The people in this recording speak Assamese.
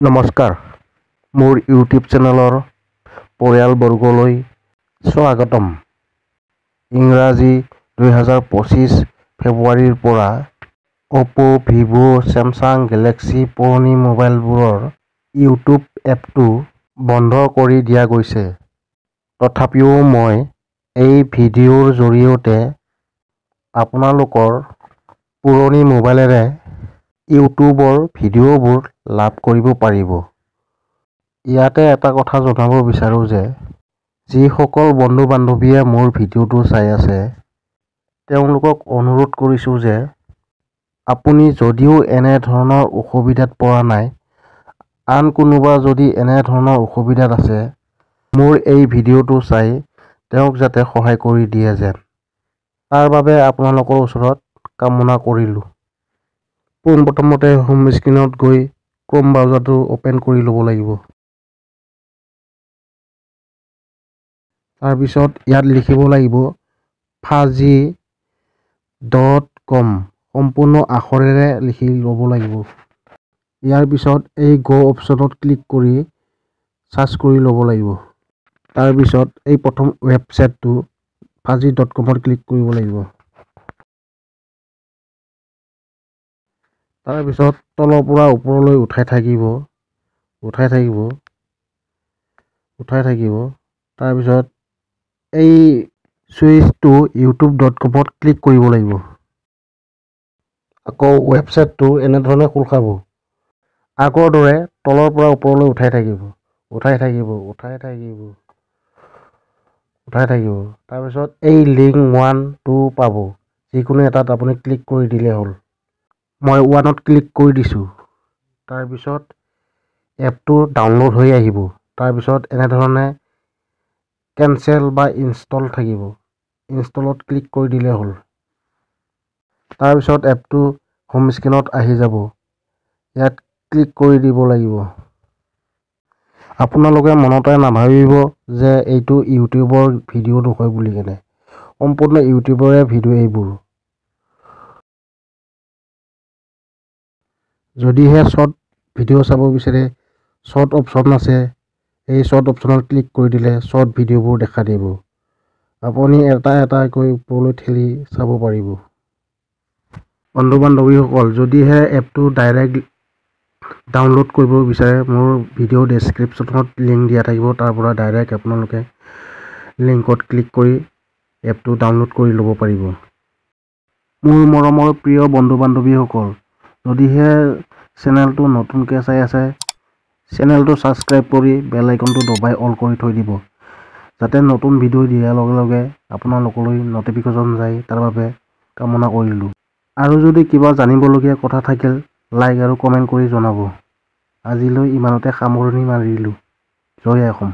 নমস্কাৰ, মোৰ ইউটিউব চেনেলৰ পৰিয়ালবৰ্গলৈ স্বাগতম। ইংৰাজী 2025 ফেব্ৰুৱাৰীৰ পৰা অপো, ভিভো, চেমচাং গেলেক্সি পুৰণি মোবাইলবোৰৰ ইউটিউব এপটো বন্ধ কৰি দিয়া গৈছে। তথাপিও মই এই ভিডিঅ'ৰ জৰিয়তে আপোনালোকৰ পুৰণি মোবাইলেৰে ইউটিউবৰ ভিডিঅ'বোৰ লাভ কৰিব পাৰিব। ইয়াতে এটা কথা জনাব বিচাৰোঁ যে যিসকল বন্ধু-বান্ধৱীয়ে মোৰ ভিডিঅ'টো চাই আছে, তেওঁলোকক অনুৰোধ কৰিছোঁ যে আপুনি যদিও এনে ধৰণৰ অসুবিধাত পৰা নাই, আন কোনোবা যদি এনে ধৰণৰ অসুবিধাত আছে, মোৰ এই ভিডিঅ'টো চাই তেওঁক যাতে সহায় কৰি দিয়ে যেন। তাৰ বাবে আপোনালোকৰ ওচৰত কামনা কৰিলোঁ। পোনপ্ৰথমতে হোম স্ক্ৰীনত গৈ ক্ৰোম ব্ৰাউজাৰটো অপেন কৰি ল'ব লাগিব। তাৰপিছত ইয়াত লিখিব লাগিব fazi.com সম্পূৰ্ণ আখৰেৰে লিখি ল'ব লাগিব। ইয়াৰ পিছত এই গো অপশ্যনত ক্লিক কৰি চাৰ্চ কৰি ল'ব লাগিব। তাৰপিছত এই প্ৰথম ৱেবছাইটটো fazi.com-ত ক্লিক কৰিব লাগিব। তাৰপিছত তলৰ পৰা ওপৰলৈ উঠাই থাকিব। তাৰপিছত এই চুইচটো youtube.com-ত ক্লিক কৰিব লাগিব। আকৌ ৱেবছাইটটো এনেধৰণে খোল খাব। আগৰ দৰে তলৰ পৰা ওপৰলৈ উঠাই থাকিব। তাৰপিছত এই লিংক 1, 2 পাব। যিকোনো এটাত আপুনি ক্লিক কৰি দিলে হ'ল। মই 1-ত ক্লিক কৰি দিছোঁ। তাৰপিছত এপটো ডাউনলোড হৈ আহিব। তাৰপিছত এনেধৰণে কেনচেল বা ইনষ্টল থাকিব। ইনষ্টলত ক্লিক কৰি দিলে হ'ল। তাৰপিছত এপটো হোম স্ক্ৰীনত আহি যাব। ইয়াত ক্লিক কৰি দিব লাগিব। আপোনালোকে মনতে নাভাবিব যে এইটো ইউটিউবৰ ভিডিঅ' নহয় বুলি কেনে। সম্পূৰ্ণ ইউটিউবৰে ভিডিঅ' এইবোৰ। যদিহে শ্বৰ্ট ভিডিঅ' চাব বিচাৰে, শ্বৰ্ট অপশ্যন আছে। এই শ্বৰ্ট অপশ্যনত ক্লিক কৰি দিলে শ্বৰ্ট ভিডিঅ'বোৰ দেখা দিব। আপুনি এটা এটাকৈ ওপৰলৈ ঠেলি চাব পাৰিব। বন্ধু-বান্ধৱীসকল, যদিহে এপটো ডাইৰেক্ট ডাউনলোড কৰিব বিচাৰে, মোৰ ভিডিঅ' ডেছক্ৰিপশ্যনত লিংক দিয়া থাকিব। তাৰ পৰা ডাইৰেক্ট আপোনালোকে লিংকত ক্লিক কৰি এপটো ডাউনলোড কৰি ল'ব পাৰিব। মোৰ মৰমৰ প্ৰিয় বন্ধু-বান্ধৱীসকল, যদিহে চেনেলটো নতুনকৈ চাই আছে, চেনেলটো ছাবস্ক্ৰাইব কৰি বেল আইকনটো দবাই অল কৰি থৈ দিব, যাতে নতুন ভিডিঅ' দিয়াৰ লগে লগে আপোনালোকলৈ নটিফিকেশ্যন যায়। তাৰ বাবে কামনা কৰিলোঁ। আৰু যদি কিবা জানিবলগীয়া কথা থাকিল, লাইক আৰু কমেণ্ট কৰি জনাব। আজিলৈ ইমানতে সামৰণি মাৰিলোঁ। জয় অসম।